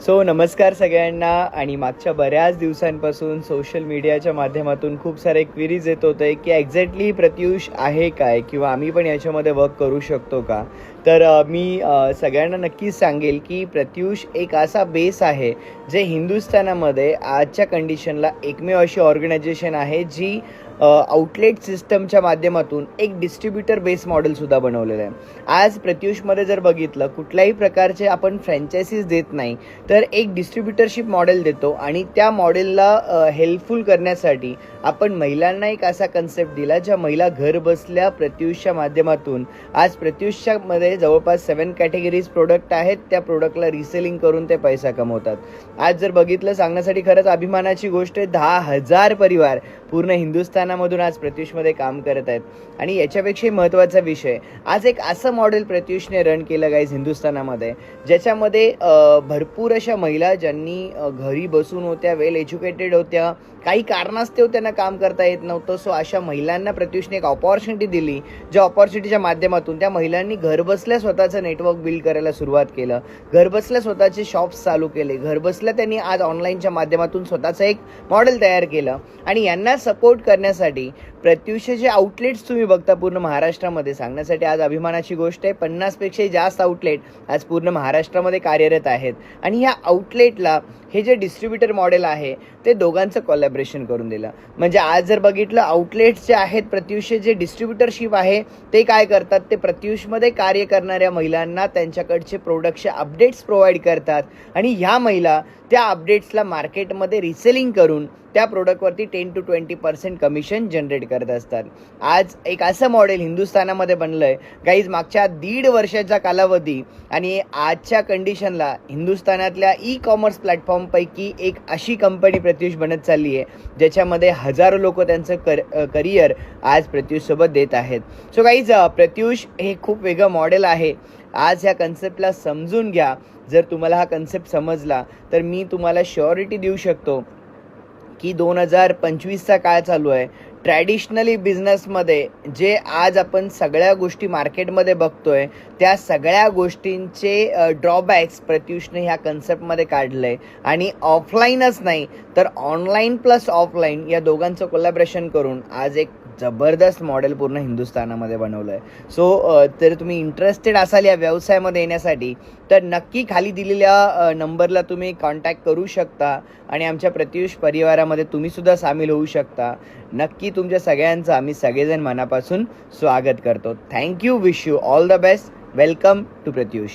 So नमस्कार सगळ्यांना. आणि मागच्या बऱ्याच दिवसांपासून सोशल मीडियाच्या माध्यमातून खूप सारे क्विरीज येत होते की एक्झॅक्टली प्रत्युष आहे काय, किंवा आम्ही पण याच्यामध्ये वर्क करू शकतो का. तर मी सगळ्यांना नक्कीच सांगेल की प्रत्युष एक असा बेस आहे जे हिंदुस्थानामध्ये आजच्या कंडिशनला एकमेव अशी ऑर्गनायझेशन आहे जी आउटलेट सिस्टमच्या माध्यमातून एक डिस्ट्रीब्युटर बेस मॉडेलसुद्धा बनवलेलं आहे. आज प्रत्युषमध्ये जर बघितलं, कुठल्याही प्रकारचे आपण फ्रँचायसीज देत नाही, तर एक डिस्ट्रीब्युटरशिप मॉडेल देतो आणि त्या मॉडेलला हेल्पफुल करण्यासाठी आपण महिलांना एक असा कन्सेप्ट दिला, ज्या महिला घर बसल्या प्रत्युषच्या माध्यमातून आज प्रत्युषच्यामध्ये जवळपास 7 कॅटेगरीज प्रोडक्ट आहेत, त्या प्रोडक्टला रिसेलिंग करून ते पैसा कमवतात. आज जर बघितलं, सांगण्यासाठी खरंच अभिमानाची गोष्ट आहे, 10,000 परिवार पूर्ण हिंदुस्थानामधून आज प्रत्युषमध्ये काम करत आहेत. आणि याच्यापेक्षाही महत्त्वाचा विषय, आज एक असं मॉडेल प्रत्युषने रन केलं गाईज हिंदुस्थानामध्ये, ज्याच्यामध्ये भरपूर अशा महिला ज्यांनी घरी बसून होत्या, वेल एज्युकेटेड होत्या, काही कारणास्तव त्यांना काम करता येत नव्हतं. सो अशा महिलांना प्रत्युषने एक ऑपॉर्च्युनिटी दिली, ज्या ऑपॉर्च्युनिटीच्या माध्यमातून त्या महिलांनी घरबसल्या स्वतःचं नेटवर्क बिल्ड करायला सुरुवात केलं, घरबसल्या स्वतःचे शॉप्स चालू केले, घरबसल्या त्यांनी आज ऑनलाईनच्या माध्यमातून स्वतःचं एक मॉडेल तयार केलं. आणि यांना सपोर्ट करण्यासाठी प्रत्युषचे जे आउटलेट्स तुम्ही बघता पूर्ण महाराष्ट्रामध्ये, सांगण्यासाठी आज अभिमानाची गोष्ट आहे, 50पेक्षाही जास्त आउटलेट आज पूर्ण महाराष्ट्रामध्ये कार्यरत आहेत. आणि ह्या आउटलेटला हे जे डिस्ट्रीब्युटर मॉडेल आहे ते दोघांचं कोलॅबरेशन करून दिलं. म्हणजे आज जर बघितलं, आउटलेट्स जे आहेत प्रत्युषचे जे डिस्ट्रीब्युटरशिप आहे ते काय करतात, ते प्रत्युषमध्ये कार्य करणाऱ्या महिलांना त्यांच्याकडचे प्रोडक्टचे अपडेट्स प्रोव्हाइड करतात आणि ह्या महिला त्या अपडेट्सला मार्केटमध्ये रिसेलिंग करून त्या प्रोडक्टवरती 10 to 20% कमिशन जनरेट करत असतात. आज एक असं मॉडेल हिंदुस्थानामध्ये बनलं आहे गाईज, मागच्या 1.5 वर्षाचा कालावधी आणि आजच्या कंडिशनला हिंदुस्थानातल्या ई-कॉमर्स प्लॅटफॉर्मपैकी एक अशी कंपनी प्रत्युष बनत चालली आहे, ज्याच्यामध्ये हजारो लोक त्यांचं करिअर आज प्रत्युषसोबत देत आहेत. सो गाईज, प्रत्युष हे खूप वेगळं मॉडेल आहे. आज ह्या कन्सेप्टला समजून घ्या. जर तुम्हाला हा कन्सेप्ट समजला तर मी तुम्हाला श्युरिटी देऊ शकतो की 2025चा काळ चालू आहे. ट्रॅडिशनली बिझनेसमध्ये जे आज आपण सगळ्या गोष्टी मार्केटमध्ये बघतोय, त्या सगळ्या गोष्टींचे ड्रॉबॅक्स प्रत्युषने ह्या कन्सेप्टमध्ये काढलं आहे. आणि ऑफलाईनच नाही तर ऑनलाईन प्लस ऑफलाईन या दोघांचं कोलॅबरेशन करून आज एक जबरदस्त मॉडेल पूर्ण हिंदुस्थानामध्ये बनवलं आहे. सो जर तुम्ही इंटरेस्टेड असाल या व्यवसायामध्ये येण्यासाठी, तर नक्की खाली दिलेल्या नंबरला तुम्ही कॉन्टॅक्ट करू शकता आणि आमच्या प्रत्युष परिवारामध्ये तुम्हीसुद्धा सामील होऊ शकता. नक्की तुमच्या सगळ्यांचं आम्ही सगळेजण मनापासून स्वागत करतो. Thank you. Wish you all the best. Welcome to Pratyush.